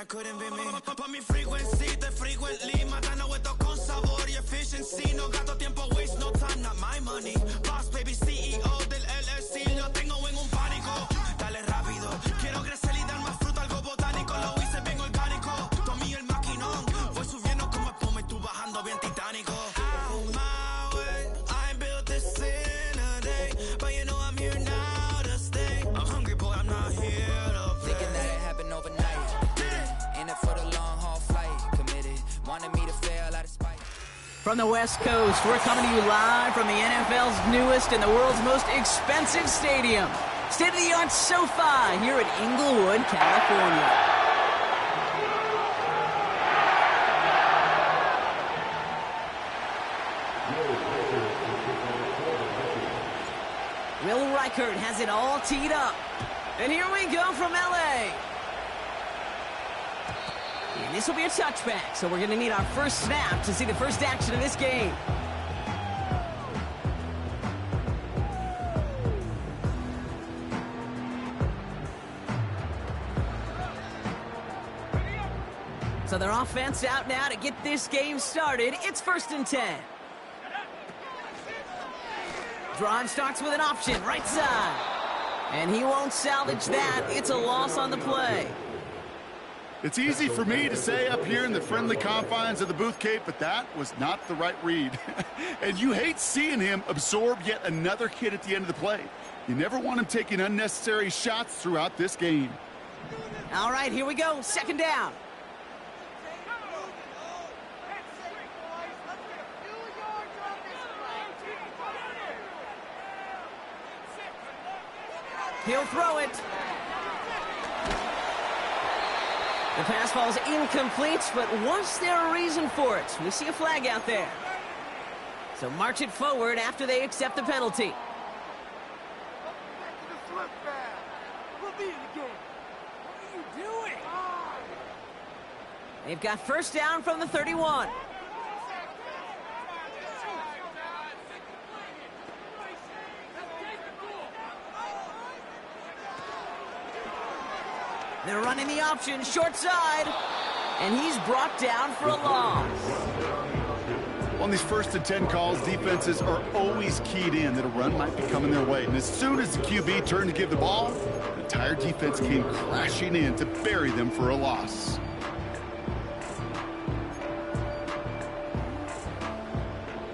couldn't be me. Pa' mi frequency, te frequently. Matando esto con sabor y efficiency. No gasto tiempo, waste no time, not my money. Boss baby, CEO del LLC. Lo tengo en un pánico. Dale rápido. Quiero crecer y dar más fruto, algo botánico. Lo hice bien orgánico. Tomé el maquinón. Voy subiendo como espuma y tú bajando bien titánico. Out my way. I ain't built this in a day. But you know I'm here now to stay. I'm hungry, boy, I'm not here to play. Thinking that it happened overnight. In it for the long haul flight. Committed. Wanted me to fail out of spite. From the West Coast, we're coming to you live from the NFL's newest and the world's most expensive stadium. State-of-the-art SoFi here in Inglewood, California. Will Reichert has it all teed up. And here we go from LA. And this will be a touchback, so we're going to need our first snap to see the first action of this game. So their offense out now to get this game started. It's 1st and 10. Drive starts with an option, right side. And he won't salvage that. It's a loss on the play. It's easy for me to say up here in the friendly confines of the Booth Cape, but that was not the right read. And you hate seeing him absorb yet another hit at the end of the play. You never want him taking unnecessary shots throughout this game. All right, here we go. 2nd down. He'll throw it. The pass ball's incomplete, but was there a reason for it? We see a flag out there. So march it forward after they accept the penalty. They've got 1st down from the 31. They're running the option, short side, and he's brought down for a loss. On these 1st and 10 calls, defenses are always keyed in that a run might be coming their way. And as soon as the QB turned to give the ball, the entire defense came crashing in to bury them for a loss.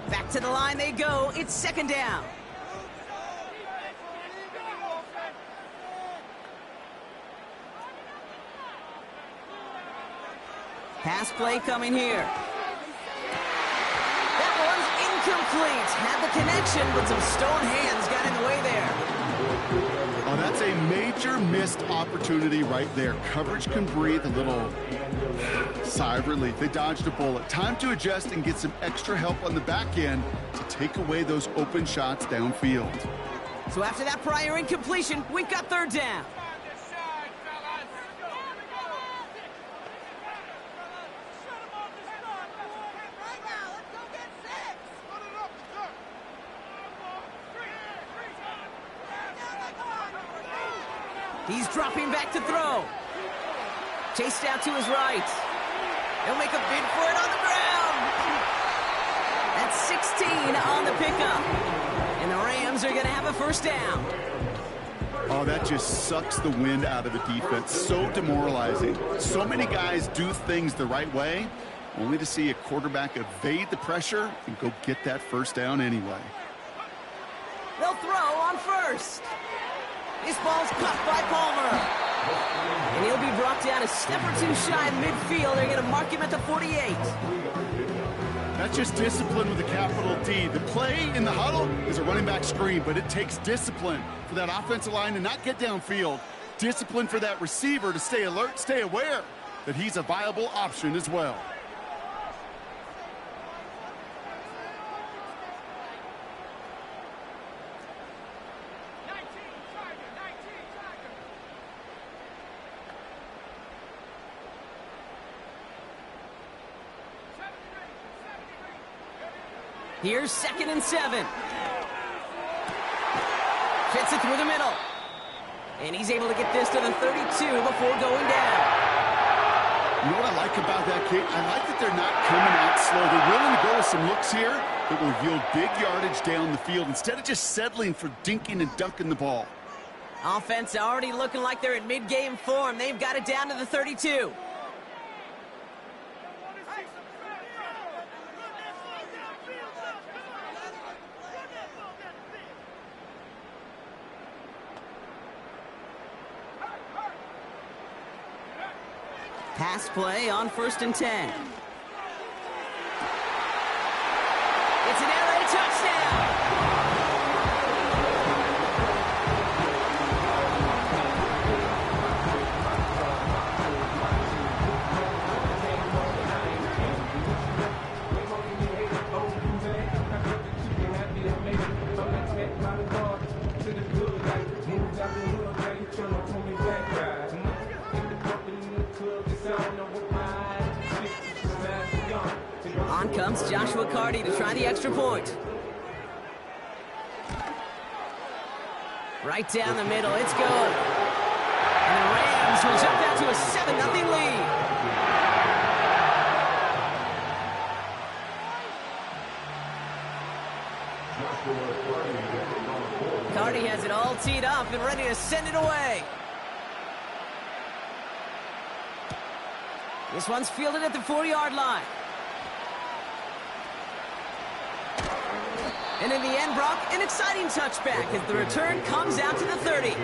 Back to the line they go. It's 2nd down. Pass play coming here. That one's incomplete. Had the connection, but some stone hands got in the way there. Oh, that's a major missed opportunity right there. Coverage can breathe a little sigh of relief. They dodged a bullet. Time to adjust and get some extra help on the back end to take away those open shots downfield. So after that prior incompletion, we've got 3rd down. He's dropping back to throw. Chased out to his right. He'll make a bid for it on the ground. That's 16 on the pickup. And the Rams are going to have a 1st down. Oh, that just sucks the wind out of a defense. So demoralizing. So many guys do things the right way, only to see a quarterback evade the pressure and go get that 1st down anyway. They'll throw on 1st. This ball's caught by Palmer. And he'll be brought down a step or two shy of midfield. They're going to mark him at the 48. That's just discipline with a capital D. The play in the huddle is a running back screen, but it takes discipline for that offensive line to not get downfield. Discipline for that receiver to stay alert, stay aware that he's a viable option as well. Here's 2nd and 7. Fits it through the middle. And he's able to get this to the 32 before going down. You know what I like about that kick? I like that they're not coming out slow. They're willing to go with some looks here that will yield big yardage down the field instead of just settling for dinking and dunking the ball. Offense already looking like they're in mid-game form. They've got it down to the 32. Pass play on 1st and 10. It's an LA touchdown. On comes Joshua Carty to try the extra point. Right down the middle, it's good. And the Rams will jump out to a 7-0 lead. Carty has it all teed up and ready to send it away. This one's fielded at the 40-yard line. And in the end, Brock, an exciting touchback as the return comes out to the 30.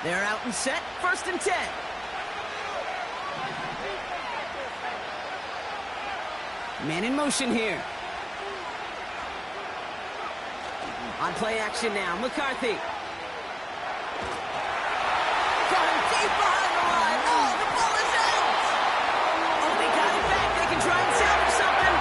They're out and set, 1st and 10. Man in motion here. On play action now, McCarthy. Going deep behind the line. Oh, the ball is out! Oh, they got it back. They can try and salvage something.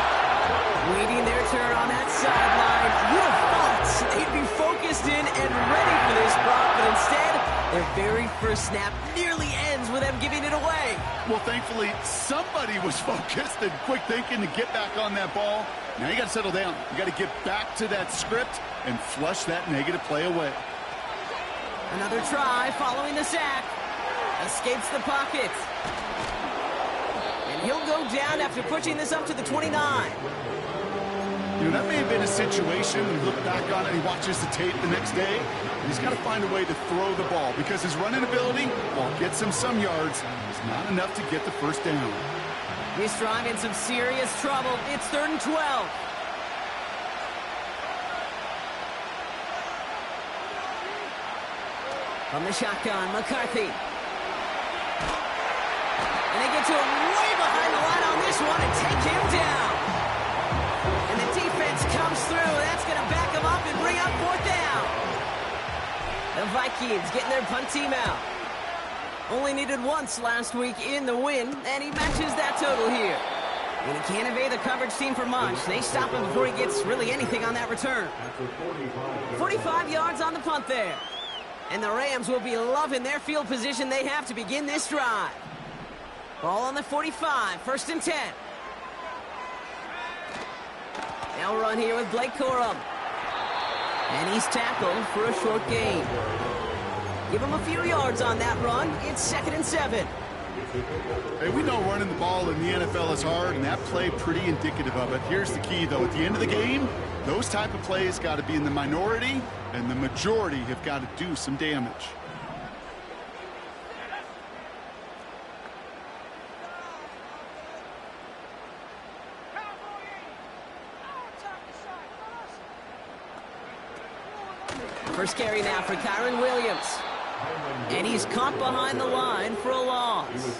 Waiting their turn on that sideline. You would have thought they'd be focused in and ready for this, Brock, but instead, their very first snap nearly ends with them giving it away. Well, thankfully, somebody was focused and quick thinking to get back on that ball. Now you got to settle down. You got to get back to that script and flush that negative play away. Another try following the sack. Escapes the pocket. And he'll go down after pushing this up to the 29. You know, that may have been a situation, and look back on it, he watches the tape the next day, and he's got to find a way to throw the ball because his running ability, while it gets him some yards, is not enough to get the first down. This drive in some serious trouble. It's 3rd and 12. From the shotgun, McCarthy. And they get to him way behind the line on this one and take him down. And the defense comes through. That's going to back him up and bring up 4th down. The Vikings getting their punt team out. Only needed once last week in the win, and he matches that total here. And he can't evade the coverage team for much. They stop him before he gets really anything on that return. 45 yards on the punt there. And the Rams will be loving their field position they have to begin this drive. Ball on the 45, 1st and 10. They'll run here with Blake Corum. And he's tackled for a short gain. Give him a few yards on that run. It's 2nd and 7. Hey, we know running the ball in the NFL is hard, and that play pretty indicative of it. Here's the key, though. At the end of the game, those type of plays got to be in the minority, and the majority have got to do some damage. First carry now for Kyron Williams. And he's caught behind the line for a loss.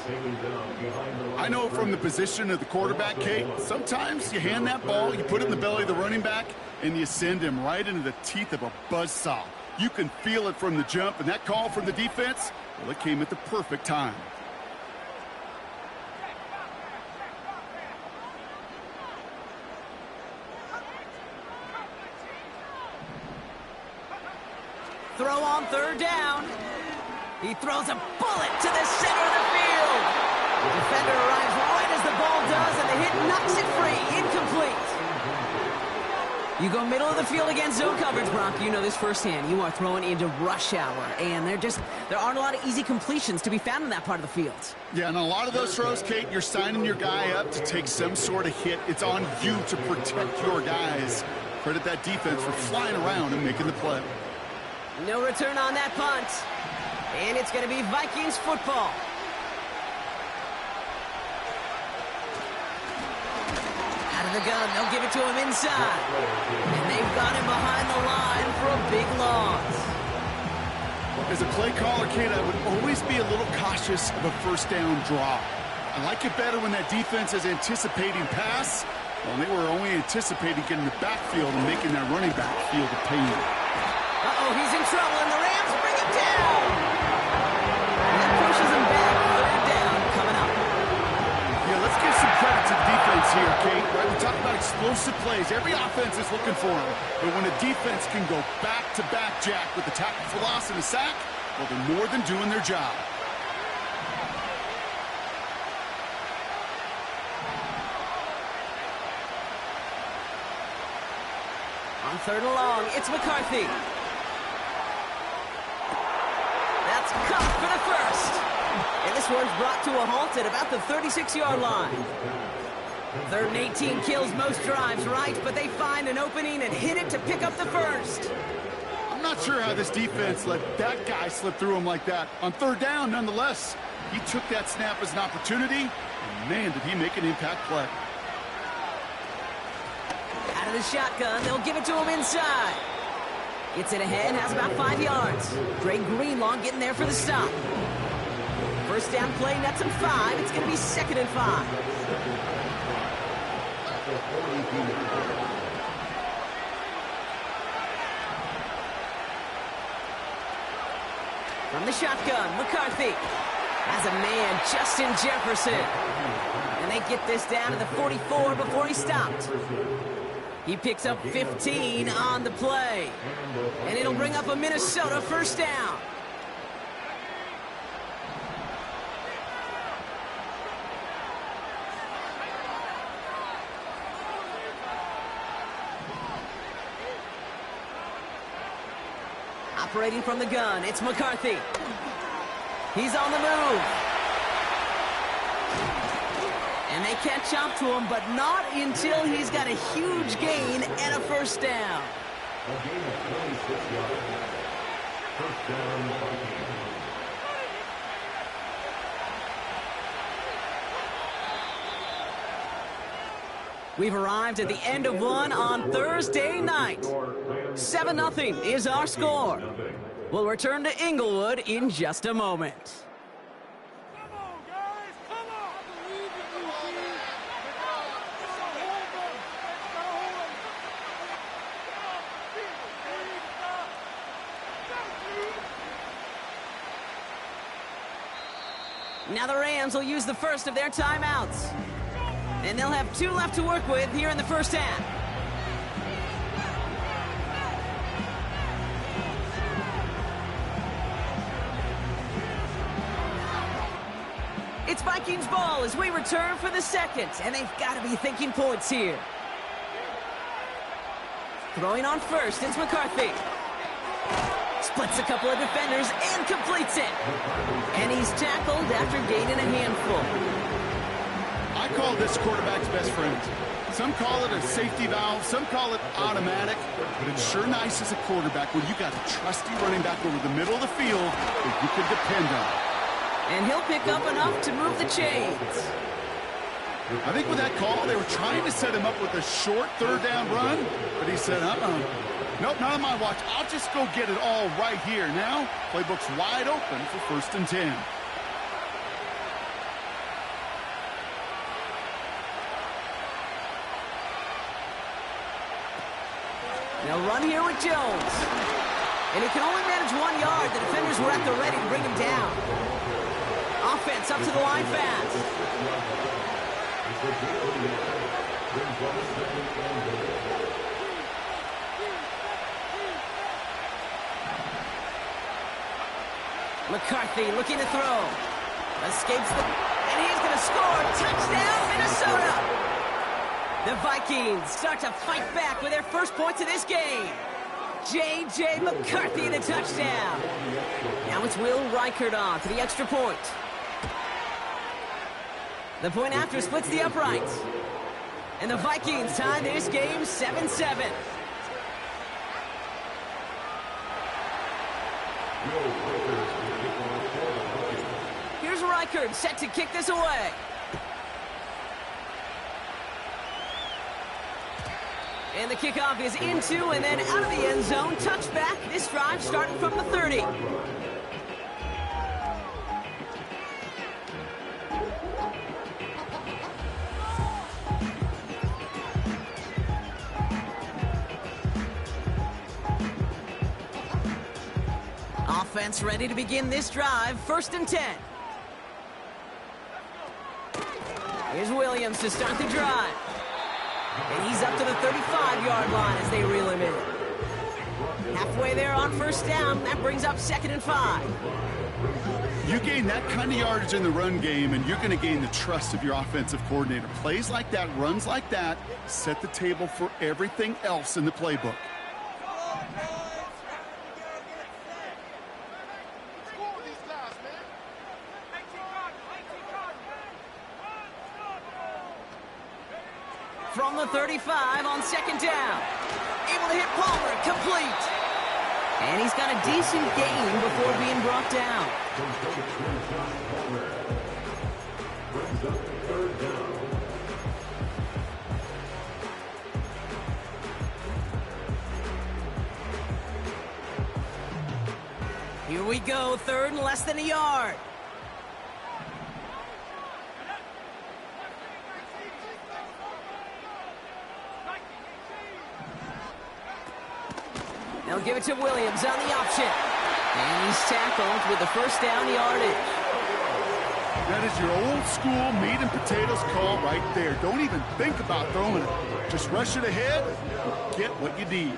I know from the position of the quarterback, Kate, sometimes you hand that ball, you put it in the belly of the running back, and you send him right into the teeth of a buzzsaw. You can feel it from the jump, and that call from the defense, well, it came at the perfect time. Throw on 3rd down. He throws a bullet to the center of the field. The defender arrives right as the ball does, and the hit knocks it free You go middle of the field against zone coverage, Brock. You know this firsthand. You are throwing into rush hour, and there aren't a lot of easy completions to be found in that part of the field. Yeah, and a lot of those throws, Kate, you're signing your guy up to take some sort of hit. It's on you to protect your guys. Credit that defense for flying around and making the play. No return on that punt. And it's going to be Vikings football. Out of the gun, they'll give it to him inside. And they've got him behind the line for a big loss. As a play caller, Kate, I would always be a little cautious of a first down draw. I like it better when that defense is anticipating pass. Well, they were only anticipating getting the backfield and making that running back feel the pain. Uh-oh, he's in trouble, and the Rams bring him down. And that pushes him back. Third down coming up. Yeah, let's give some credit to the defense here, Kate. Right, we talk about explosive plays. Every offense is looking for them. But when a defense can go back-to-back, Jack, with the tackle for loss and a sack, well, they're more than doing their job. On third and long, it's McCarthy. That's Cup for the first. And this one's brought to a halt at about the 36-yard line. Third and 18 kills most drives, right? But they find an opening and hit it to pick up the first. I'm not sure how this defense let that guy slip through him like that. On third down, nonetheless, he took that snap as an opportunity, and man, did he make an impact play. Out of the shotgun, they'll give it to him inside. Gets it ahead, has about 5 yards. Dre Greenlaw getting there for the stop. First down play, nets him 5. It's going to be 2nd and 5. From the shotgun, McCarthy has a man, Justin Jefferson. And they get this down to the 44 before he stopped. He picks up 15 on the play. And it'll bring up a Minnesota first down. Operating from the gun, it's McCarthy. He's on the move. And they catch up to him, but not until he's got a huge gain and a first down. A gain of 26 yards. First down, Vikings. We've arrived at the end of one on Thursday night. 7-0 is our score. We'll return to Inglewood in just a moment. Now the Rams will use the first of their timeouts. And they'll have 2 left to work with here in the first half. It's Vikings ball as we return for the second. And they've got to be thinking points here. Throwing on first, it's McCarthy. Splits a couple of defenders and completes it. And he's tackled after gaining a handful. I call this quarterback's best friend. Some call it a safety valve, some call it automatic, but it's sure nice as a quarterback when you got a trusty running back over the middle of the field that you can depend on. And he'll pick up enough to move the chains. I think with that call, they were trying to set him up with a short third down run, but he said, nope, not on my watch. I'll just go get it all right here. Now, playbook's wide open for 1st and 10. They'll run here with Jones. And he can only manage 1 yard. The defenders were at the ready to bring him down. Offense up to the line fast. McCarthy looking to throw. Escapes the... And he's going to score. Touchdown, Minnesota! The Vikings start to fight back with their first points of this game. J.J. McCarthy, the touchdown. Now it's Will Reichert on for the extra point. The point after splits the uprights. And the Vikings tie this game 7-7. Here's Reichert set to kick this away. And the kickoff is into and then out of the end zone. Touchback. This drive starting from the 30. Offense ready to begin this drive. 1st and 10. Here's Williams to start the drive. And he's up to the 35-yard line as they reel him in. Halfway there on 1st down. That brings up 2nd and 5. You gain that kind of yardage in the run game, and you're going to gain the trust of your offensive coordinator. Plays like that, runs like that, set the table for everything else in the playbook. From the 35 on 2nd down. Able to hit Palmer, complete. And he's got a decent gain before being brought down. Here we go, 3rd and less than a yard. They'll give it to Williams on the option. And he's tackled with the 1st down yardage. That is your old school meat and potatoes call right there. Don't even think about throwing it. Just rush it ahead, get what you need.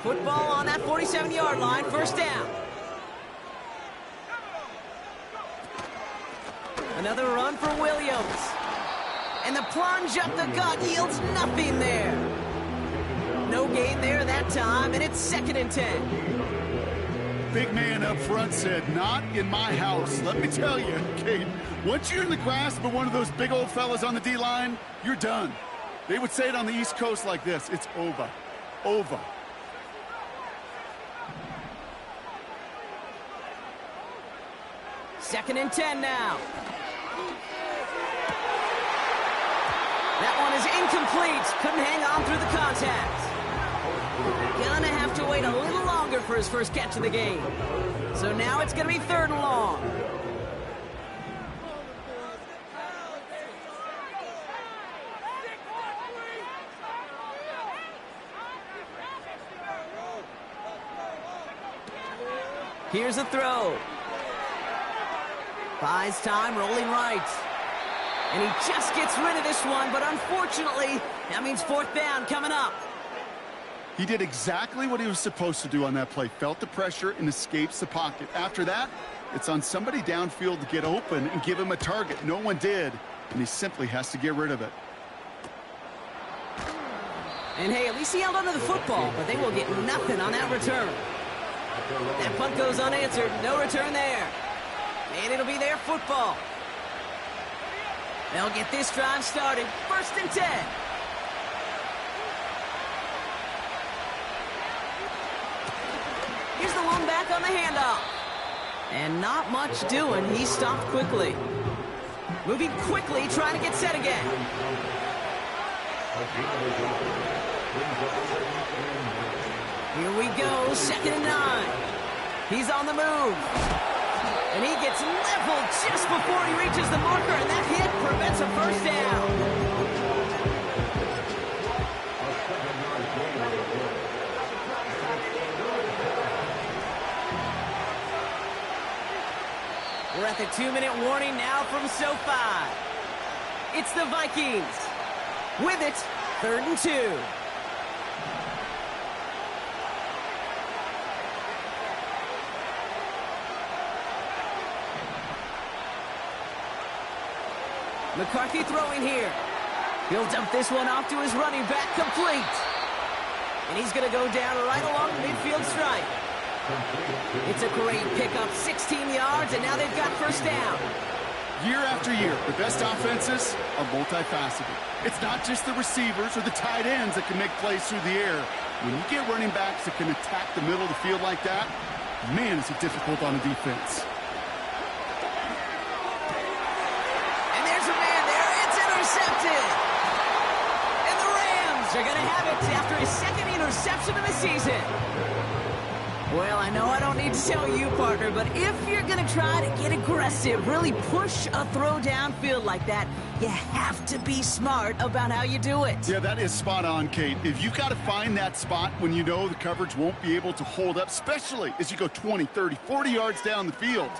Football on that 47-yard line, 1st down. Another run for Williams. And the plunge up the gut yields nothing there. No gain there that time, and it's 2nd and 10. Big man up front said, not in my house. Let me tell you, Kate, once you're in the grasp of one of those big old fellas on the D-line, you're done. They would say it on the East Coast like this, it's over. Over. Second and 10 now. That one is incomplete. Couldn't hang on through the contact. Gonna have to wait a little longer for his first catch of the game. So now it's gonna be 3rd and long. Here's a throw. Buys time, rolling right. And he just gets rid of this one, but unfortunately, that means 4th down coming up. He did exactly what he was supposed to do on that play. Felt the pressure and escapes the pocket. After that, it's on somebody downfield to get open and give him a target. No one did, and he simply has to get rid of it. And hey, at least he held onto the football, but they will get nothing on that return. That punt goes unanswered. No return there. And it'll be their football. They'll get this drive started. 1st and 10. Here's the one back on the handoff. And not much doing. He stopped quickly. Moving quickly, trying to get set again. Here we go, 2nd and 9. He's on the move. And he gets leveled just before he reaches the marker, and that hit prevents a 1st down. We're at the 2-minute warning now from SoFi. It's the Vikings. With it, 3rd and 2. McCarthy throwing here. He'll dump this one off to his running back, complete. And he's going to go down right along the midfield stripe. It's a great pickup, 16 yards, and now they've got first down. Year after year, the best offenses are multifaceted. It's not just the receivers or the tight ends that can make plays through the air. When you get running backs that can attack the middle of the field like that, man, is it difficult on a defense. And there's a man there. It's intercepted. And the Rams are going to have it after his second interception of the season. Well, I know I don't need to tell you, partner, but if you're going to try to get aggressive, really push a throw downfield like that, you have to be smart about how you do it. Yeah, that is spot on, Kate. If you've got to find that spot when you know the coverage won't be able to hold up, especially as you go 20, 30, 40 yards down the field.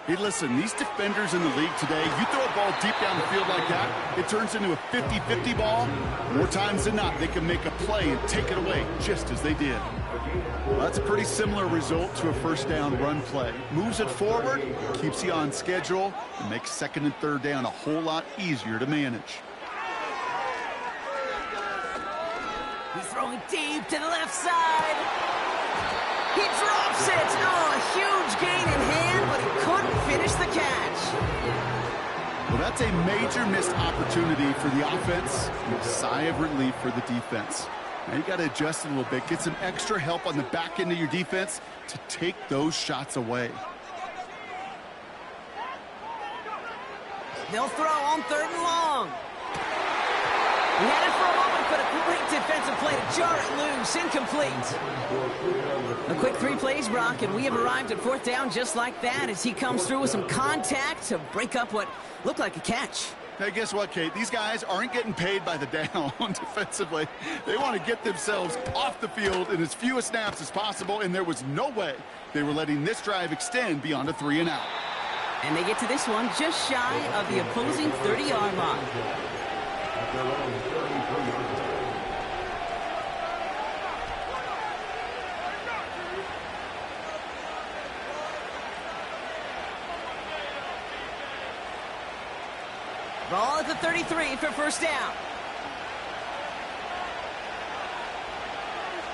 Hey, listen, these defenders in the league today, you throw a ball deep down the field like that, it turns into a 50-50 ball. More times than not, they can make a play and take it away, just as they did. Well, that's a pretty similar result to a first down run play. Moves it forward, keeps you on schedule, and makes second and third down a whole lot easier to manage. He's throwing deep to the left side. He drops it. Oh, a huge gain in hand, but he couldn't finish the catch. Well, that's a major missed opportunity for the offense and a sigh of relief for the defense. Now you got to adjust it a little bit, get some extra help on the back end of your defense to take those shots away. They'll throw on third and long. He had it for a moment, but a great defensive play to jar it loose, incomplete. A quick 3 plays, Brock, and we have arrived at fourth down just like that as he comes through with some contact to break up what looked like a catch. Hey, guess what, Kate? These guys aren't getting paid by the down defensively. They want to get themselves off the field in as few snaps as possible, and there was no way they were letting this drive extend beyond a 3 and out. And they get to this one just shy of the opposing 30-yard line. Ball at the 33 for first down.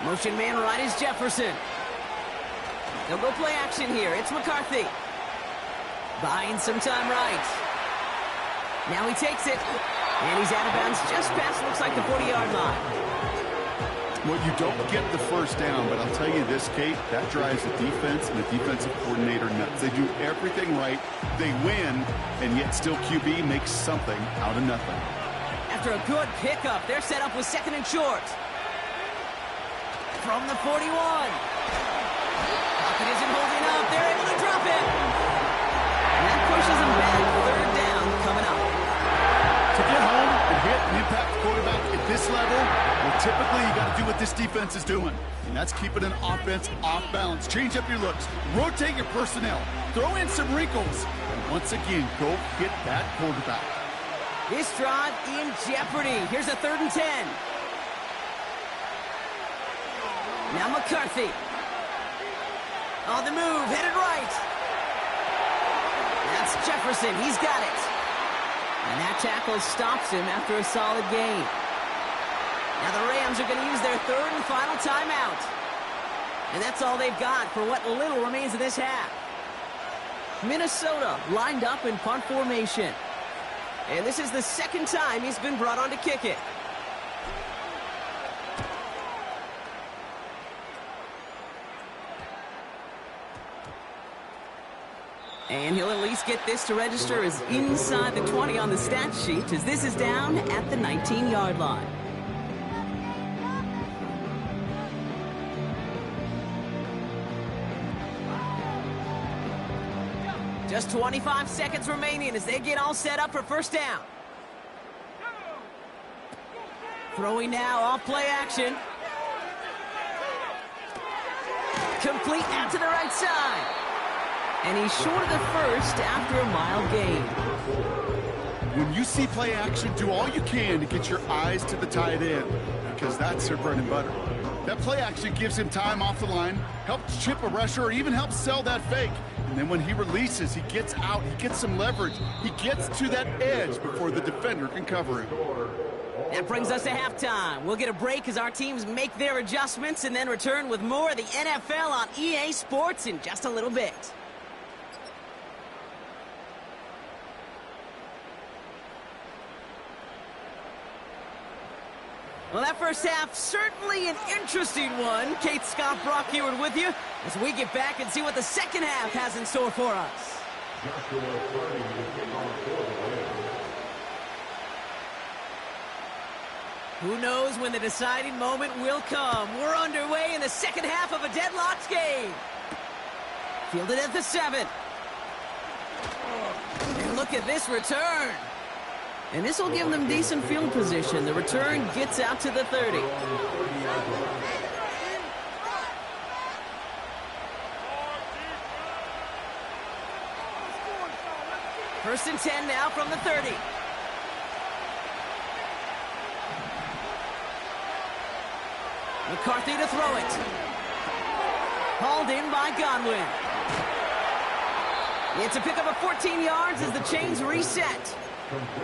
Motion man right is Jefferson. They'll go play action here. It's McCarthy. Buying some time right. Now he takes it. And he's out of bounds just past, looks like, the 40-yard line. Well, you don't get the first down, but I'll tell you this, Kate, that drives the defense and the defensive coordinator nuts. They do everything right, they win, and yet still QB makes something out of nothing. After a good pickup, they're set up with second and short. From the 41. Pocket isn't holding up. They're able to drop it. And that pushes them back. Third down coming up. To get home and hit an impact quarterback at this level, well, typically you got to do what this defense is doing, and that's keeping an offense off balance. Change up your looks, rotate your personnel, throw in some wrinkles, and once again, go hit that quarterback. This drive in jeopardy. Here's a 3rd and 10. Now McCarthy. On the move, headed right. That's Jefferson. He's got it. And that tackle stops him after a solid gain. Now the Rams are going to use their 3rd and final timeout. And that's all they've got for what little remains of this half. Minnesota lined up in punt formation. And this is the 2nd time he's been brought on to kick it. And he'll at least get this to register as inside the 20 on the stat sheet, as this is down at the 19-yard line. Just 25 seconds remaining as they get all set up for first down. Throwing now off play action. Complete out to the right side. And he's short of the first after a mild gain. When you see play action, do all you can to get your eyes to the tight end, because that's their bread and butter. That play action gives him time off the line, helps chip a rusher, or even helps sell that fake. And then when he releases, he gets out, he gets some leverage. He gets to that edge before the defender can cover him. That brings us to halftime. We'll get a break as our teams make their adjustments and then return with more of the NFL on EA Sports in just a little bit. Well, that first half, certainly an interesting one. Kate, Scott, Brock here with you as we get back and see what the second half has in store for us. Who knows when the deciding moment will come. We're underway in the second half of a deadlocked game. Fielded at the 7. And look at this return. And this will give them decent field position. The return gets out to the 30. First and 10 now from the 30. McCarthy to throw it. Hauled in by Godwin. It's a pickup of 14 yards as the chains reset.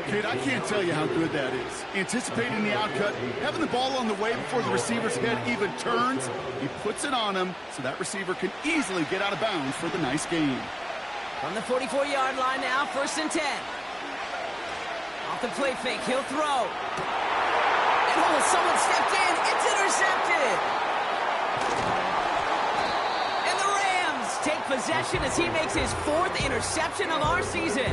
Kate, I can't tell you how good that is. Anticipating the outcut, having the ball on the way before the receiver's head even turns, he puts it on him so that receiver can easily get out of bounds for the nice gain. From the 44-yard line now, first and 10. Off the play fake, he'll throw. And oh, someone stepped in. It's intercepted. And the Rams take possession as he makes his 4th interception of our season.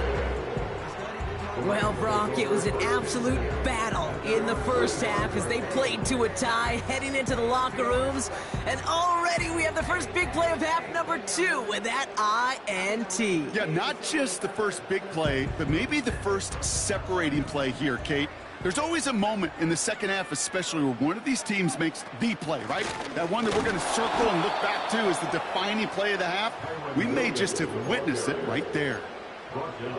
Well, Brock, it was an absolute battle in the first half as they played to a tie heading into the locker rooms. And already we have the first big play of half number 2 with that INT. Yeah, not just the first big play, but maybe the first separating play here, Kate. There's always a moment in the second half, especially where one of these teams makes the play, right? That one that we're going to circle and look back to as the defining play of the half. We may just have witnessed it right there.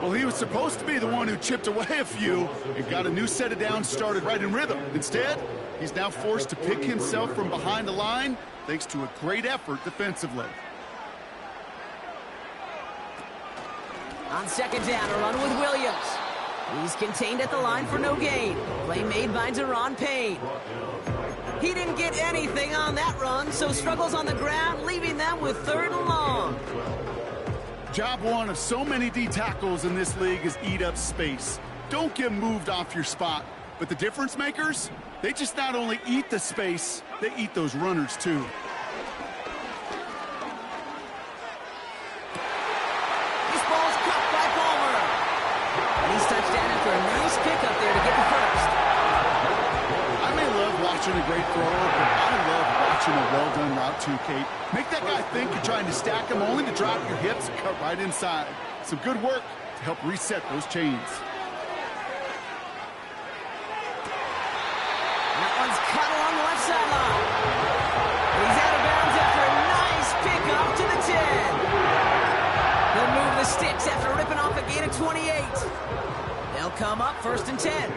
Well, he was supposed to be the one who chipped away a few and got a new set of downs started right in rhythm. Instead, he's now forced to pick himself from behind the line thanks to a great effort defensively. On second down, a run with Williams. He's contained at the line for no gain. Play made by Deron Payne. He didn't get anything on that run, so struggles on the ground, leaving them with 3rd and long. Job one of so many D tackles in this league is eat up space. Don't get moved off your spot. But the difference makers, they just not only eat the space, they eat those runners too. This ball's caught by Palmer. And he's touchdown after a nice pick up there to get the first. I may love watching a great thrower, but I love watching a well-done route too, Kate. Make that guy think you're trying to stack him only to drop your hips and cut right inside. Some good work to help reset those chains. That one's cut along the left sideline. He's out of bounds after a nice pickup to the 10. He'll move the sticks after ripping off a gain of 28. They'll come up first and 10.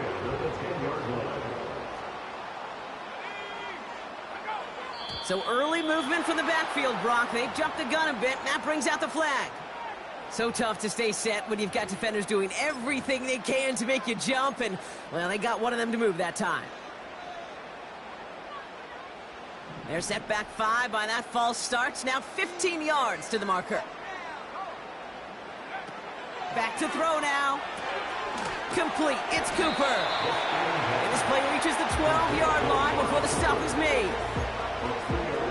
So early movement from the backfield, Brock. They've jumped the gun a bit, and that brings out the flag. So tough to stay set when you've got defenders doing everything they can to make you jump, and, well, they got one of them to move that time. They're set back 5 by that false start. Now 15 yards to the marker. Back to throw now. Complete. It's Cooper. And this play reaches the 12-yard line before the stop is made.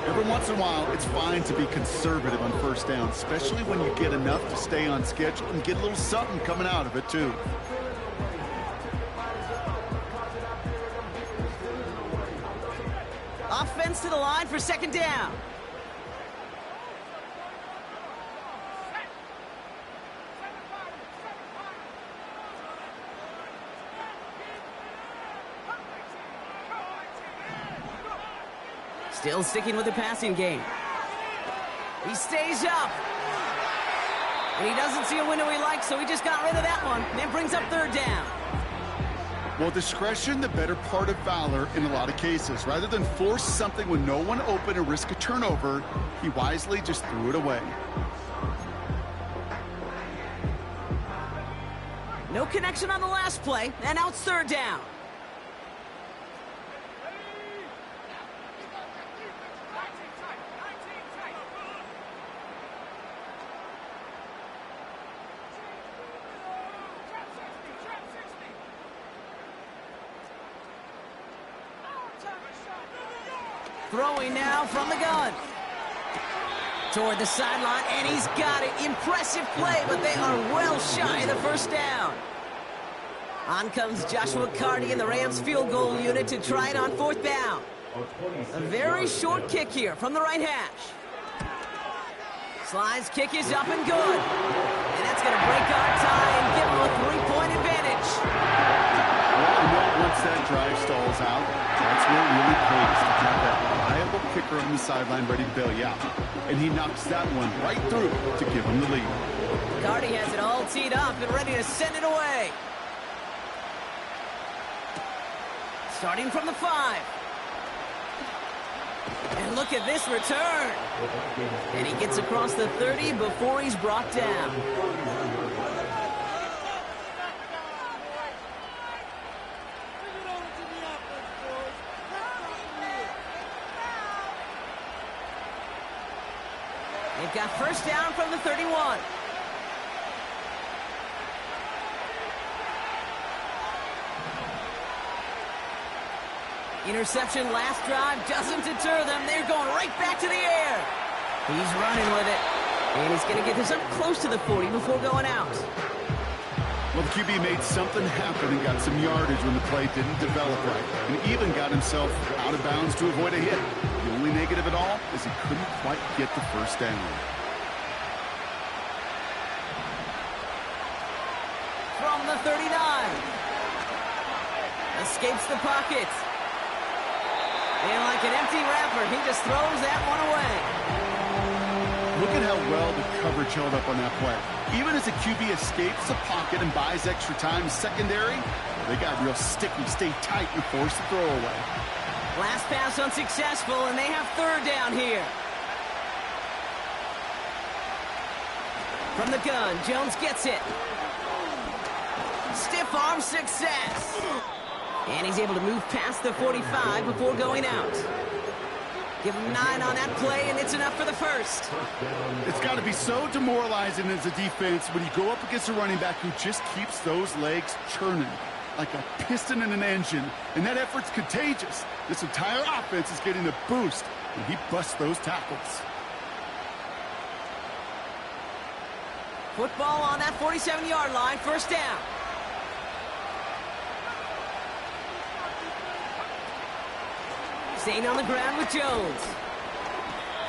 Every once in a while, it's fine to be conservative on first down, especially when you get enough to stay on schedule and get a little something coming out of it, too. Offense to the line for second down. Still sticking with the passing game. He stays up. And he doesn't see a window he likes, so he just got rid of that one. And that brings up third down. Well, discretion, the better part of valor in a lot of cases. Rather than force something with no one open and risk a turnover, he wisely just threw it away. No connection on the last play, and now it's third down. Throwing now from the gun. Toward the sideline, and he's got it. Impressive play, but they are well shy of the first down. On comes Joshua Carty and the Rams field goal unit to try it on fourth down. A very short kick here from the right hash. Slides kick is up and good. And that's going to break our tie and give them a 3-point advantage. Well, you know, once that drive stalls out, that's where it really pays to have that reliable kicker on the sideline ready to bail you out. And he knocks that one right through to give him the lead. Carty has it all teed up and ready to send it away. Starting from the 5. And look at this return. And he gets across the 30 before he's brought down. They've got first down from the 31. Interception last drive doesn't deter them. They're going right back to the air. He's running with it. And he's going to get this up close to the 40 before going out. Well, the QB made something happen and got some yardage when the play didn't develop right. And even got himself out of bounds to avoid a hit. The only negative at all is he couldn't quite get the first down. From the 39. Escapes the pocket. And like an empty wrapper, he just throws that one away. Look at how well the coverage held up on that play. Even as a QB escapes the pocket and buys extra time secondary, they got real sticky, stay tight, and force the throw away. Last pass unsuccessful, and they have third down here. From the gun, Jones gets it. Stiff arm success. And he's able to move past the 45 before going out. Give him 9 on that play, and it's enough for the first. It's got to be so demoralizing as a defense when you go up against a running back who just keeps those legs churning like a piston in an engine, and that effort's contagious. This entire offense is getting a boost when he busts those tackles. Football on that 47-yard line, first down. Staying on the ground with Jones.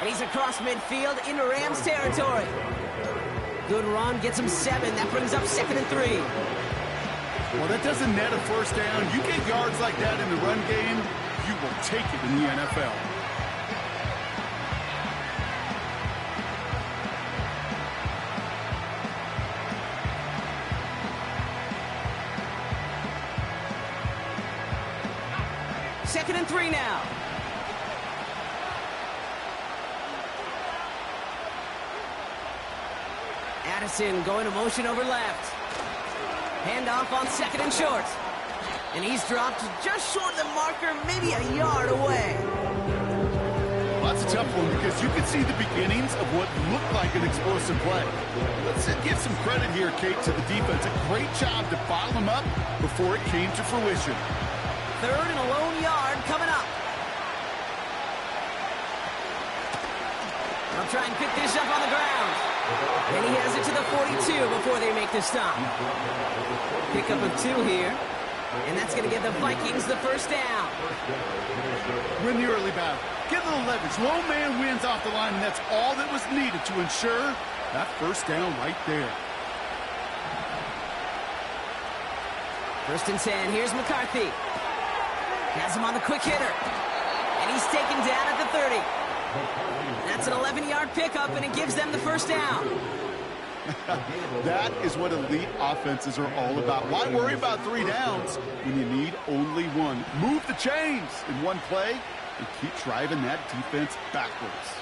And he's across midfield into Rams territory. Good run, gets him 7. That brings up 2nd and 3. Well, that doesn't net a first down. You get yards like that in the run game, you will take it in the NFL. Second and 3 now. Addison going to motion over left. Handoff on 2nd and short. And he's dropped just short of the marker, maybe a yard away. Well, that's a tough one because you can see the beginnings of what looked like an explosive play. Let's give some credit here, Kate, to the defense. A great job to bottle him up before it came to fruition. Third and a lone yard coming up. They'll try and pick this up on the ground. And he has it to the 42 before they make the stop. Pickup of 2 here. And that's going to give the Vikings the first down. Win the early battle. Get a little leverage. Low man wins off the line, and that's all that was needed to ensure that first down right there. First and 10. Here's McCarthy. Has him on the quick hitter. And he's taken down at the 30. That's an 11-yard pickup, and it gives them the first down. That is what elite offenses are all about. Why worry about 3 downs when you need only 1? Move the chains in one play and keep driving that defense backwards.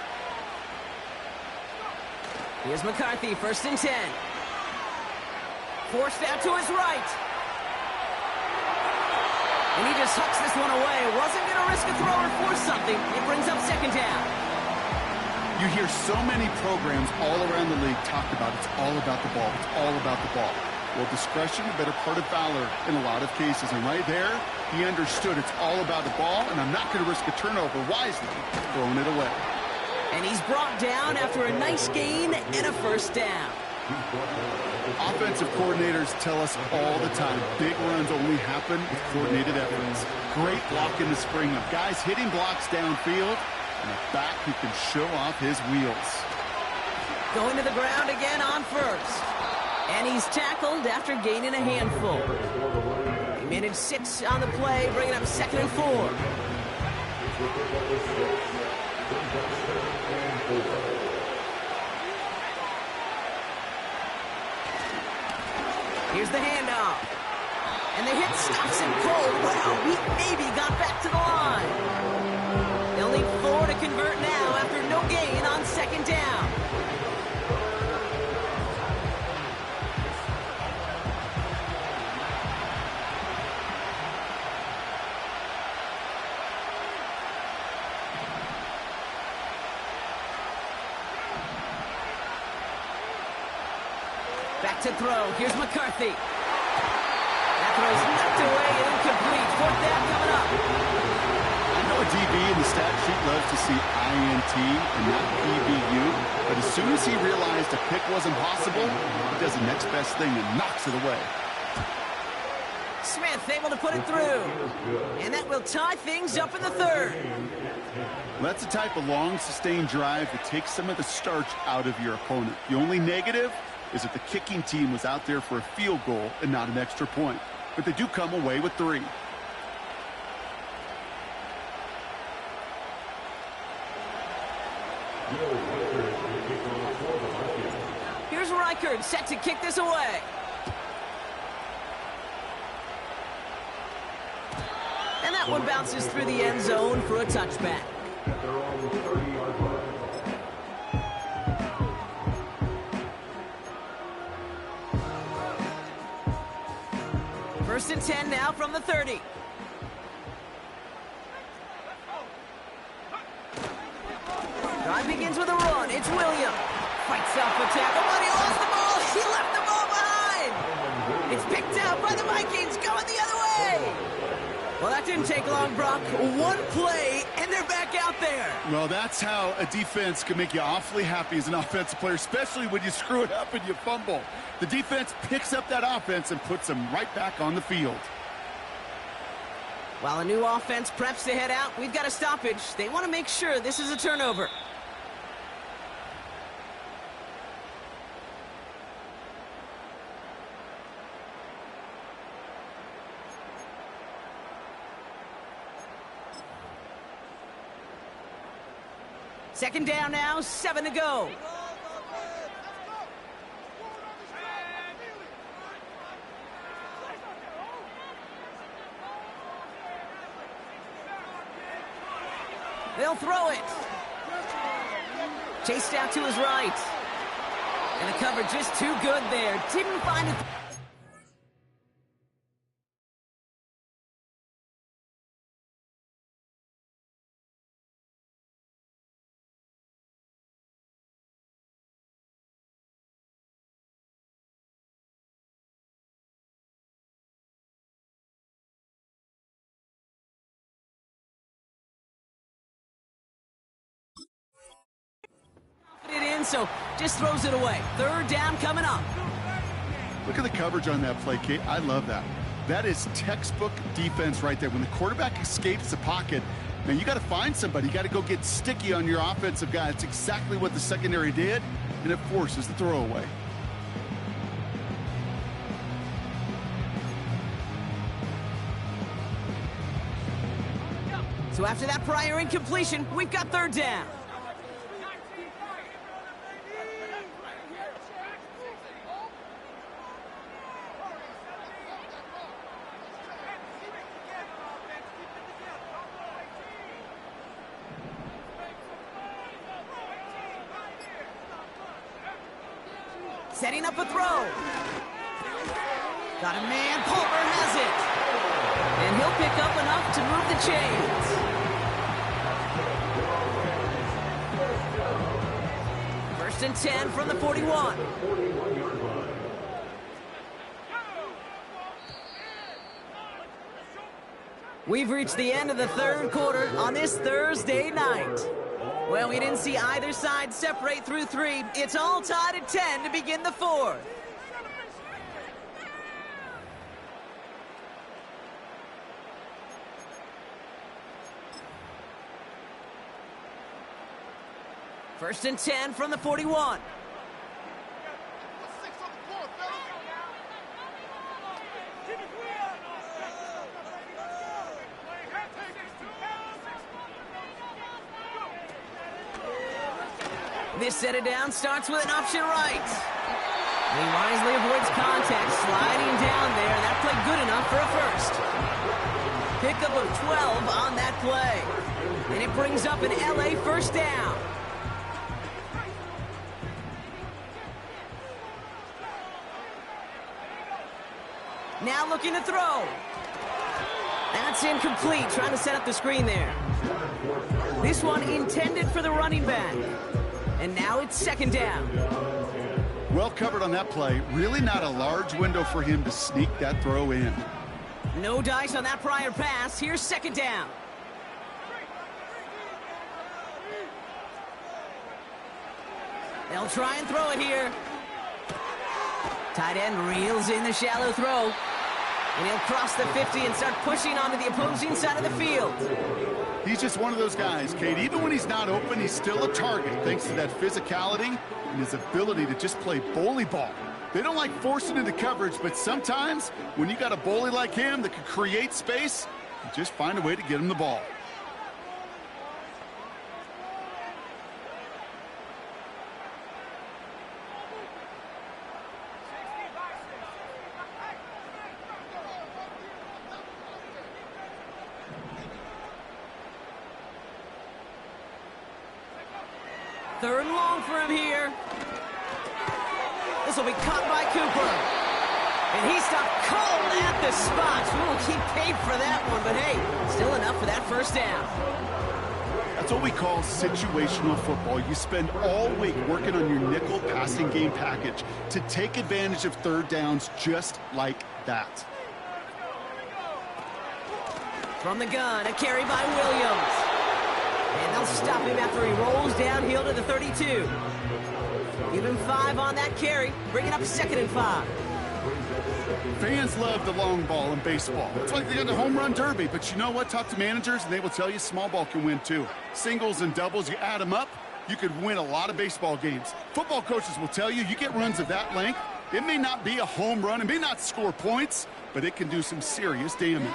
Here's McCarthy, first and 10. Forced out to his right. And he just hucks this one away. Wasn't going to risk a throw or force something. It brings up second down. You hear so many programs all around the league talk about it's all about the ball. It's all about the ball. Well, discretion, the better part of valor in a lot of cases. And right there, he understood it's all about the ball, and I'm not going to risk a turnover wisely, throwing it away. And he's brought down after a nice gain and a first down. Offensive coordinators tell us all the time, big runs only happen with coordinated efforts. Great block in the spring of guys hitting blocks downfield, and a back who can show off his wheels. Going to the ground again on first. And he's tackled after gaining a handful. He managed 6 on the play, bringing up 2nd and 4. Here's the handoff. And the hit stops him cold. Wow, he maybe got back to the line. They'll need 4 to convert now after no gain on 2nd down. Back to throw. Here's McCarthy. That throw's knocked away and incomplete. 4th down coming up. I know a DB in the stat sheet loves to see INT and not PBU, but as soon as he realized a pick wasn't possible, he does the next best thing and knocks it away. Smith able to put it through. And that will tie things up in the 3rd. That's the type of long, sustained drive that takes some of the starch out of your opponent. The only negative is that the kicking team was out there for a field goal and not an extra point. But they do come away with 3. Here's Reichard set to kick this away. And that one bounces through the end zone for a touchback. First and 10 now from the 30. Drive begins with a run. It's William. Fights off a tackle, but he lost the ball. He left the ball behind. It's picked out by the Vikings, going the other way. Well, that didn't take long, Brock. One play, and they're back out there. Well, that's how a defense can make you awfully happy as an offensive player, especially when you screw it up and you fumble. The defense picks up that offense and puts them right back on the field. While a new offense preps to head out, we've got a stoppage. They want to make sure this is a turnover. Second down now, 7 to go. They'll throw it. Chased out to his right. And the cover just too good there. Didn't find it. So just throws it away. 3rd down coming up. Look at the coverage on that play, Kate. I love that. That is textbook defense right there. When the quarterback escapes the pocket, man, you got to find somebody. You got to go get sticky on your offensive guy. It's exactly what the secondary did, and it forces the throwaway. So after that prior incompletion, we've got 3rd down. Setting up a throw. Got a man. Palmer has it. And he'll pick up enough to move the chains. First and 10 from the 41. We've reached the end of the third quarter on this Thursday night. Well, we didn't see either side separate through 3. It's all tied at 10 to begin the 4th. First and 10 from the 41. This set it down starts with an option right. He wisely avoids contact, sliding down there, and that played good enough for a first. Pickup of 12 on that play. And it brings up an LA first down. Now looking to throw. That's incomplete, trying to set up the screen there. This one intended for the running back. And now it's second down. Well covered on that play. Really not a large window for him to sneak that throw in. No dice on that prior pass. Here's second down. They'll try and throw it here. Tight end reels in the shallow throw. And he'll cross the 50 and start pushing onto the opposing side of the field. He's just one of those guys, Kate. Even when he's not open, he's still a target thanks to that physicality and his ability to just play bully ball. They don't like forcing into coverage, but sometimes when you got a bully like him that can create space, you just find a way to get him the ball. Third and long for him here. This will be caught by Cooper. And he stopped cold at the spot. We won't keep paid for that one, but hey, still enough for that first down. That's what we call situational football. You spend all week working on your nickel passing game package to take advantage of third downs just like that. From the gun, a carry by Williams. And they'll stop him after he rolls downhill to the 32. Give him 5 on that carry, bringing up second and 5. Fans love the long ball in baseball. It's like they got the home run derby, but you know what? Talk to managers, and they will tell you small ball can win too. Singles and doubles, you add them up, you could win a lot of baseball games. Football coaches will tell you, you get runs of that length, it may not be a home run, it may not score points, but it can do some serious damage.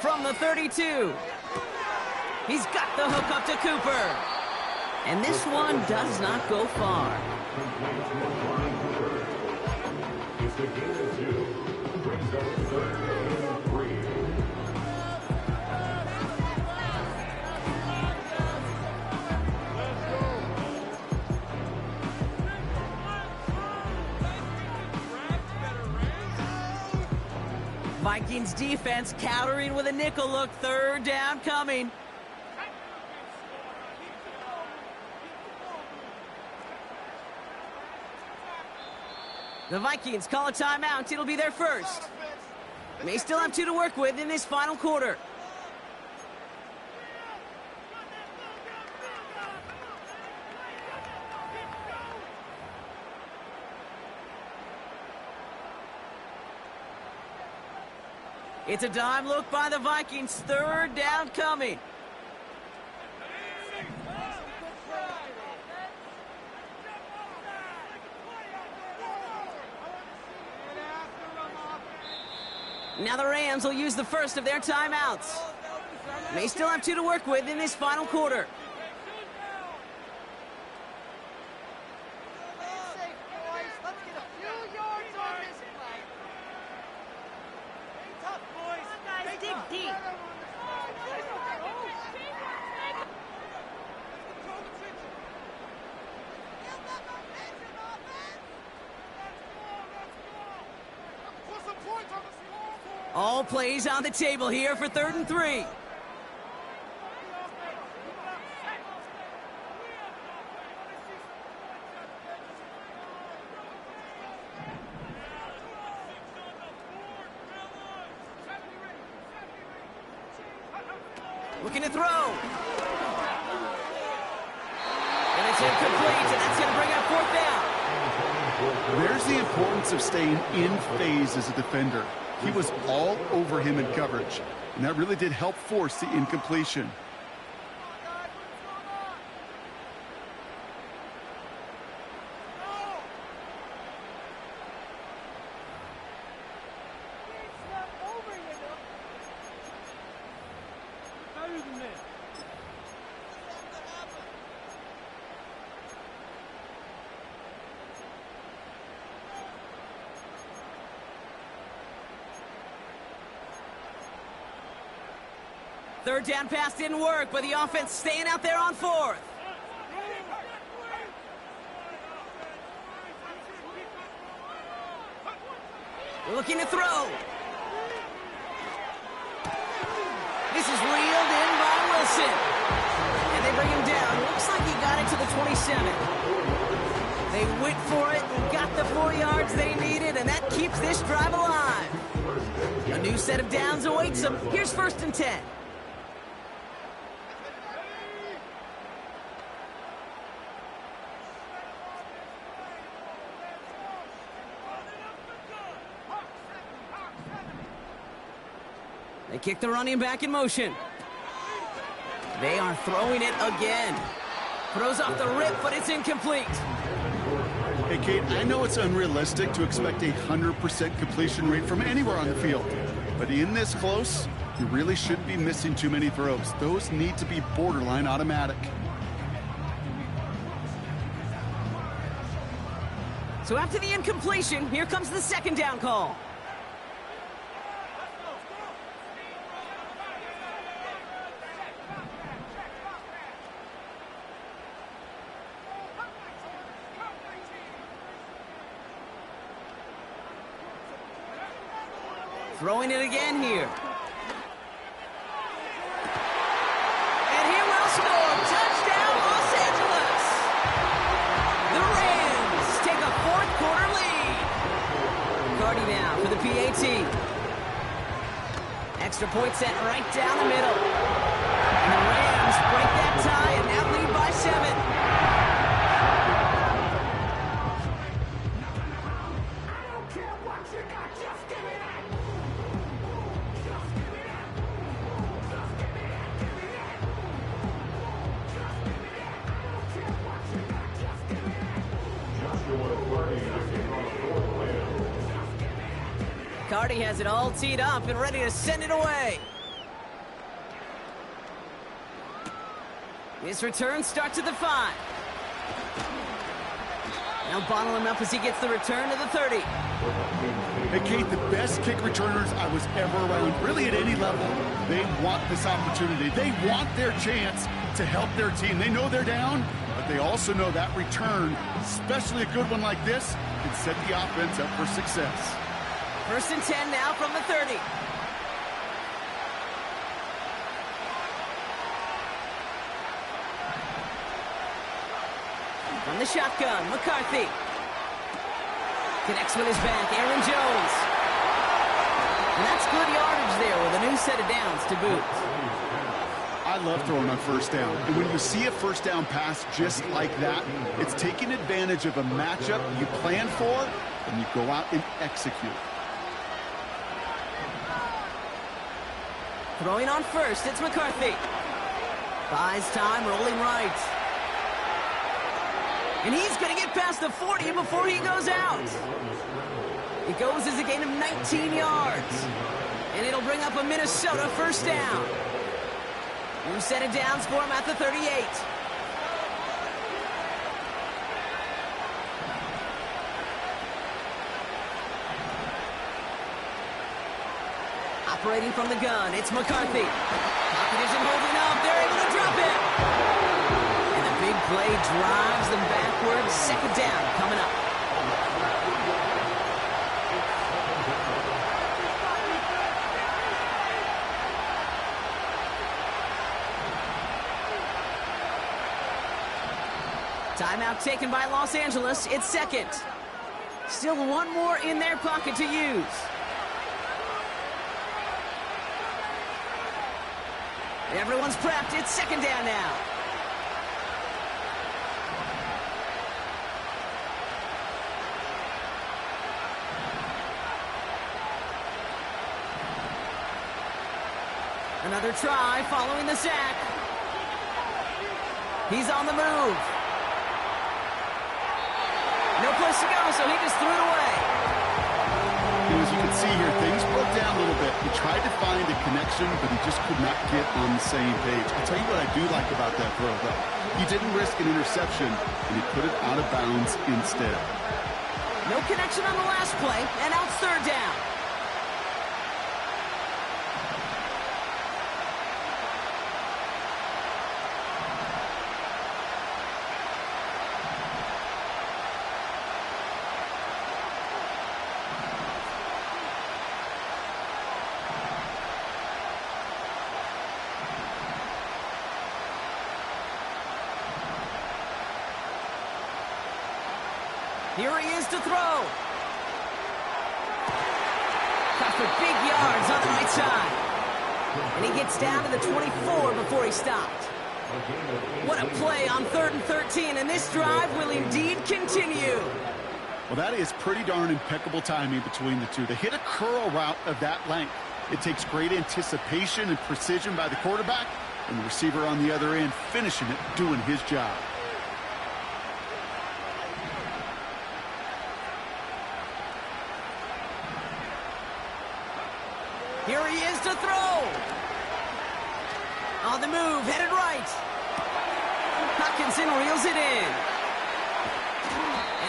From the 32. He's got the hook up to Cooper. And this one does not go far. Vikings defense countering with a nickel look. Third down coming. The Vikings call a timeout. It'll be their first. May still have 2 to work with in this final quarter. It's a dime look by the Vikings. Third down coming. Now the Rams will use the first of their timeouts. They still have 2 to work with in this final quarter. All plays on the table here for 3rd and 3. Looking to throw. And it's incomplete, and that's going to bring up 4th down. There's the importance of staying in phase as a defender. He was all over him in coverage, and that really did help force the incompletion. Third down pass didn't work, but the offense staying out there on 4th. Looking to throw. This is reeled in by Wilson. And they bring him down. Looks like he got it to the 27. They went for it, got the 4 yards they needed, and that keeps this drive alive. A new set of downs awaits them. Here's 1st and 10. They kick the running back in motion. They are throwing it again. Throws off the rip, but it's incomplete. Hey, Kate, I know it's unrealistic to expect a 100% completion rate from anywhere on the field. But in this close, you really shouldn't be missing too many throws. Those need to be borderline automatic. So after the incompletion, here comes the 2nd down call. Throwing it again here. And he will score. Touchdown, Los Angeles. The Rams take a 4th quarter lead. Cardi now for the PAT. Extra point set right down the middle. And the Rams break that tie and now lead by 7. Cardi has it all teed up and ready to send it away. His return starts at the 5. Now bottle him up as he gets the return to the 30. Hey, Kate, the best kick returners I was ever around, really at any level, they want this opportunity. They want their chance to help their team. They know they're down, but they also know that return, especially a good one like this, can set the offense up for success. 1st and 10 now from the 30. From the shotgun, McCarthy. Connects with his back, Aaron Jones. And that's good yardage there with a new set of downs to boot. I love throwing on 1st down. And when you see a 1st down pass just like that, it's taking advantage of a matchup you plan for, and you go out and execute. Throwing on 1st, it's McCarthy. Buys time, rolling right. And he's going to get past the 40 before he goes out. It goes as a gain of 19 yards. And it'll bring up a Minnesota 1st down. New set of downs for him at the 38. Operating from the gun, it's McCarthy. Pocket isn't holding up. They're able to drop it. And the big play drives them backwards. 2nd down coming up. Timeout taken by Los Angeles. It's second. Still one more in their pocket to use. Everyone's prepped. It's second down now. Another try following the sack. He's on the move. No place to go, so he just threw it away. As you can see here, things broke down a little bit. He tried to find a connection, but he just could not get on the same page. I'll tell you what I do like about that throw, though. He didn't risk an interception, and he put it out of bounds instead. No connection on the last play, and now it's third down. Here he is to throw. Cut for big yards on the right side. And he gets down to the 24 before he stopped. What a play on 3rd and 13, and this drive will indeed continue. Well, that is pretty darn impeccable timing between the two. To hit a curl route of that length, it takes great anticipation and precision by the quarterback, and the receiver on the other end finishing it, doing his job. Here he is to throw. On the move, headed right. Hopkinson reels it in.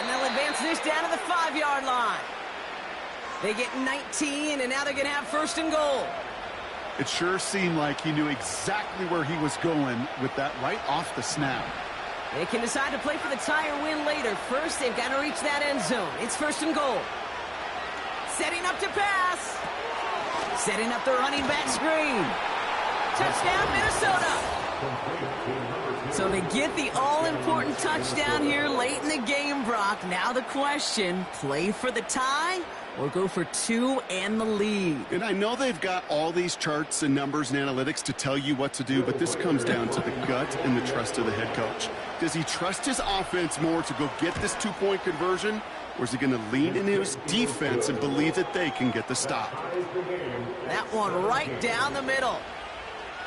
And they'll advance this down to the 5-yard line. They get 19, and now they're going to have 1st and goal. It sure seemed like he knew exactly where he was going with that right off the snap. They can decide to play for the tie or win later. First, they've got to reach that end zone. It's 1st and goal. Setting up to pass. Setting up the running back screen. Touchdown, Minnesota. So they get the all-important touchdown here late in the game, Brock. Now the question, play for the tie or go for 2 and the lead? And I know they've got all these charts and numbers and analytics to tell you what to do, but this comes down to the gut and the trust of the head coach. Does he trust his offense more to go get this 2-point conversion, or is he going to lean into his defense and believe that they can get the stop? That one right down the middle.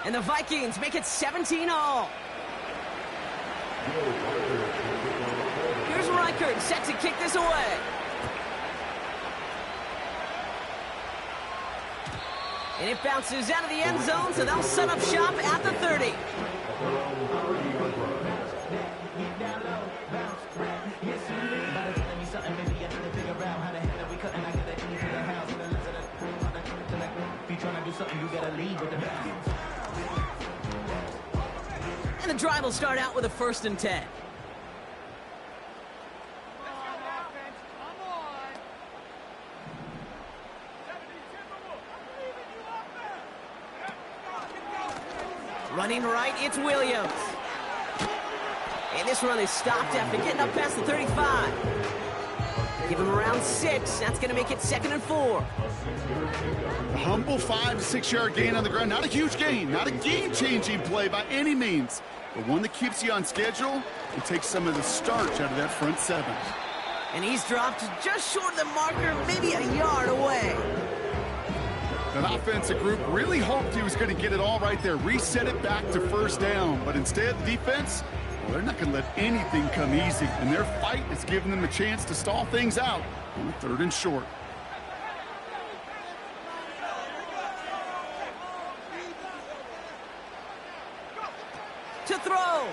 And the Vikings make it 17-all. Here's Reichert set to kick this away. And it bounces out of the end zone, so they'll set up shop at the 30. And the drive will start out with a 1st and 10. Running right, it's Williams. And this run is stopped after getting up past the 35. Give him around 6. That's going to make it 2nd and 4. A humble 5 to 6 yard gain on the ground. Not a huge gain, not a game-changing play by any means, but one that keeps you on schedule and takes some of the starch out of that front 7. And he's dropped just short of the marker, maybe a yard away. That offensive group really hoped he was going to get it all right there, reset it back to 1st down, but instead the defense, well, they're not going to let anything come easy, and their fight is giving them a chance to stall things out on the 3rd and short. To throw.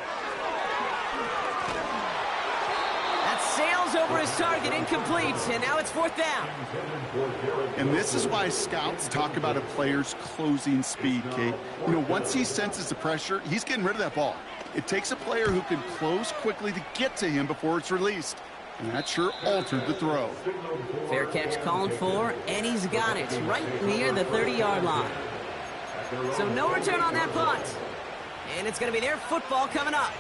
That sails over his target, incomplete, and now it's 4th down. And this is why scouts talk about a player's closing speed, Kate. You know, once he senses the pressure, he's getting rid of that ball. It takes a player who can close quickly to get to him before it's released. And that sure altered the throw. Fair catch called for, and he's got it right near the 30-yard line. So no return on that punt. And it's going to be their football coming up.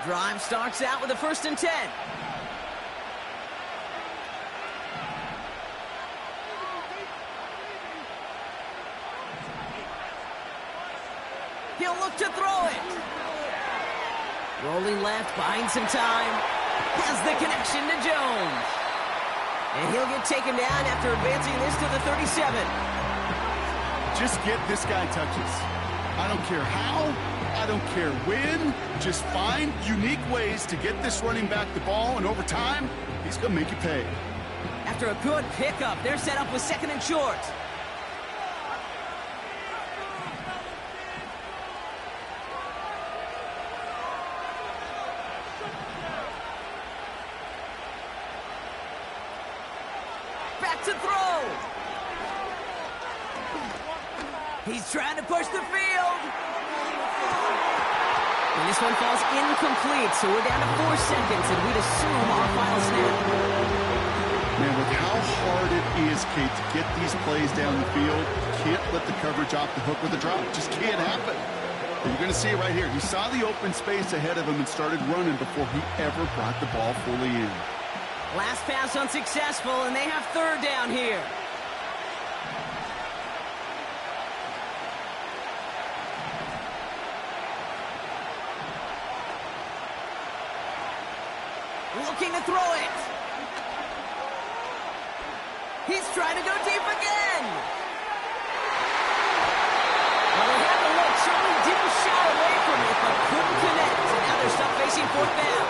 Drive starts out with a 1st and 10. He'll look to throw it. Rolling left, buying some time. Has the connection to Jones. And he'll get taken down after advancing this to the 37. Just get this guy touches. I don't care how, I don't care when. Just find unique ways to get this running back the ball, and over time, he's going to make you pay. After a good pickup, they're set up with 2nd and short. Back to throw. He's trying to push the field. And this one falls incomplete, so we're down to 4 seconds, and we'd assume our final snap. Man, with how hard it is, Kate, to get these plays down the field, can't let the coverage off the hook with a drop. Just can't happen. You're going to see it right here. He saw the open space ahead of him and started running before he ever brought the ball fully in. Last pass unsuccessful, and they have 3rd down here. Looking to throw it. He's trying to go deep again. Well, they had the look, certainly didn't shy away from it, but couldn't connect. And now they're stuck facing 4th down.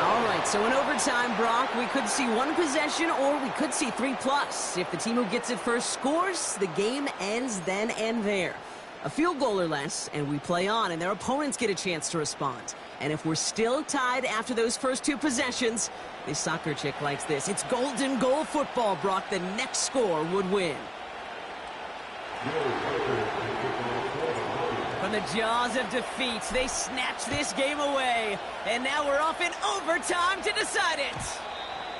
All right, so in overtime, Brock, we could see 1 possession or we could see 3+. If the team who gets it first scores, the game ends then and there. A field goal or less, and we play on, and their opponents get a chance to respond. And if we're still tied after those first 2 possessions, this soccer chick likes this. It's golden goal football, Brock. The next score would win. From the jaws of defeat, they snatch this game away. And now we're off in overtime to decide it.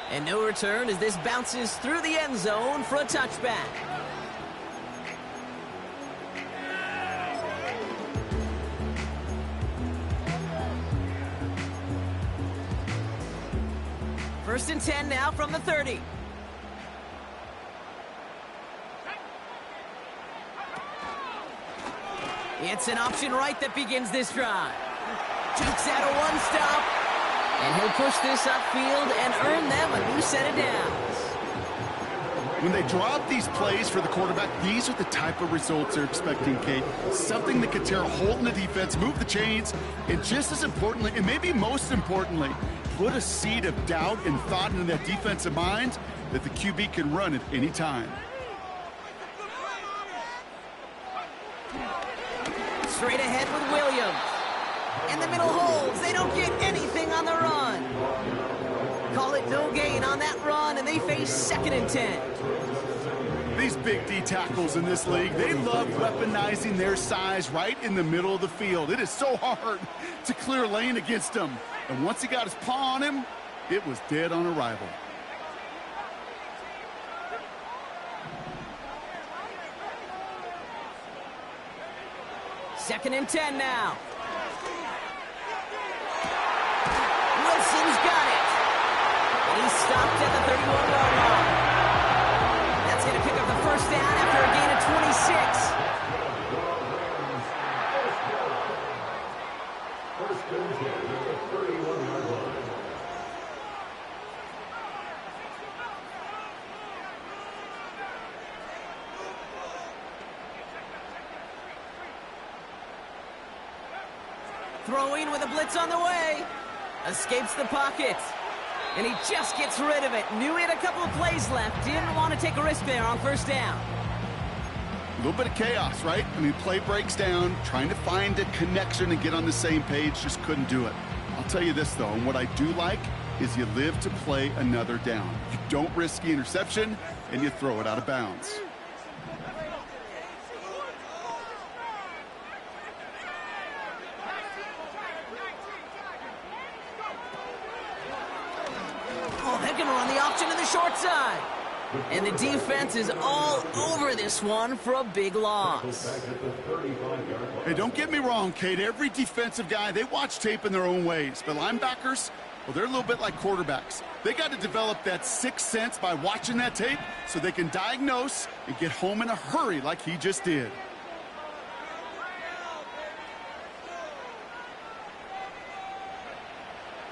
And no return as this bounces through the end zone for a touchback. First and 10 now from the 30. It's an option right that begins this drive. Jukes out a 1-stop. And he'll push this upfield and earn them a new set of downs. When they drop these plays for the quarterback, these are the type of results they're expecting, Kate. Something that could tear a hole in the defense, move the chains, and just as importantly, and maybe most importantly, put a seed of doubt and thought into that defensive mind that the QB can run at any time. Straight ahead with Williams. And the middle holds. They don't get anything on the run. Call it no gain on that run, and they face 2nd and 10. These big D tackles in this league, they love weaponizing their size right in the middle of the field. It is so hard to clear lane against them. And once he got his paw on him, it was dead on arrival. Second and 10 now. Wilson's got it. And he's stopped at the 31-yard line. That's going to pick up the 1st down after a gain of 26. First and 10 at the 31-yard line. Throwing with a blitz on the way. Escapes the pocket. And he just gets rid of it. Knew he had a couple of plays left. Didn't want to take a risk there on 1st down. A little bit of chaos, right? I mean, play breaks down, trying to find a connection and get on the same page, just couldn't do it. I'll tell you this, though, and what I do like is you live to play another down. You don't risk the interception, and you throw it out of bounds. Oh, they're going to run the option to the short side. And the defense is all over this one for a big loss. Back at the 35-yard line. Hey, don't get me wrong, Kate. Every defensive guy, they watch tape in their own ways. But linebackers, well, they're a little bit like quarterbacks. They got to develop that sixth sense by watching that tape so they can diagnose and get home in a hurry like he just did.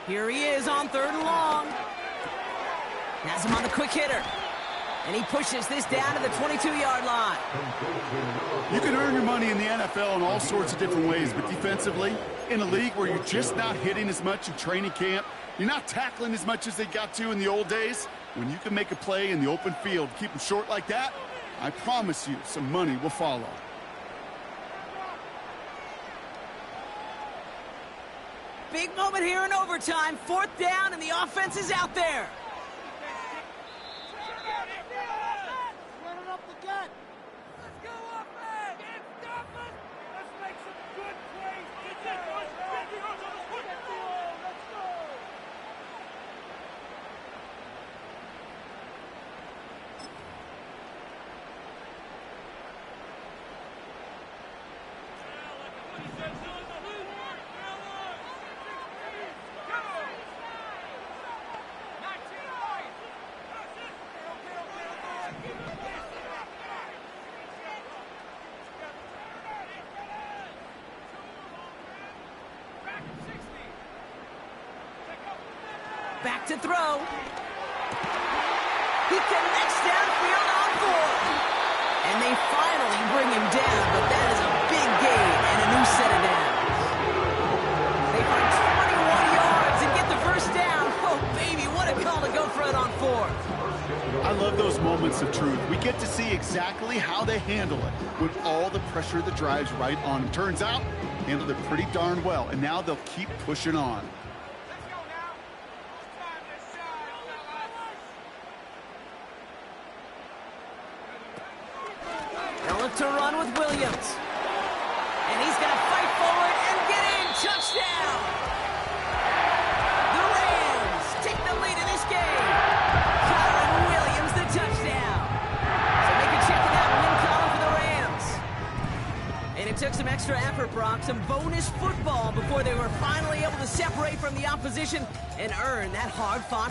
Here he is on 3rd and long. Has him on the quick hitter. And he pushes this down to the 22-yard line. You can earn your money in the NFL in all sorts of different ways, but defensively, in a league where you're just not hitting as much in training camp, you're not tackling as much as they got to in the old days, when you can make a play in the open field, keep them short like that, I promise you some money will follow. Big moment here in overtime. 4th down, and the offense is out there. Back to throw. He connects downfield on 4th. And they finally bring him down, but that is a big gain and a new set of downs. They find 21 yards and get the first down. Oh, baby, what a call to go for it on 4th. I love those moments of truth. We get to see exactly how they handle it with all the pressure that drives right on them. Turns out, handled it pretty darn well, and now they'll keep pushing on. To run with Williams. And he's going to fight forward and get in. Touchdown! The Rams take the lead in this game. Kyron Williams, the touchdown. So make a check of that win column for the Rams. And it took some extra effort, Brock, some bonus football before they were finally able to separate from the opposition and earn that hard-fought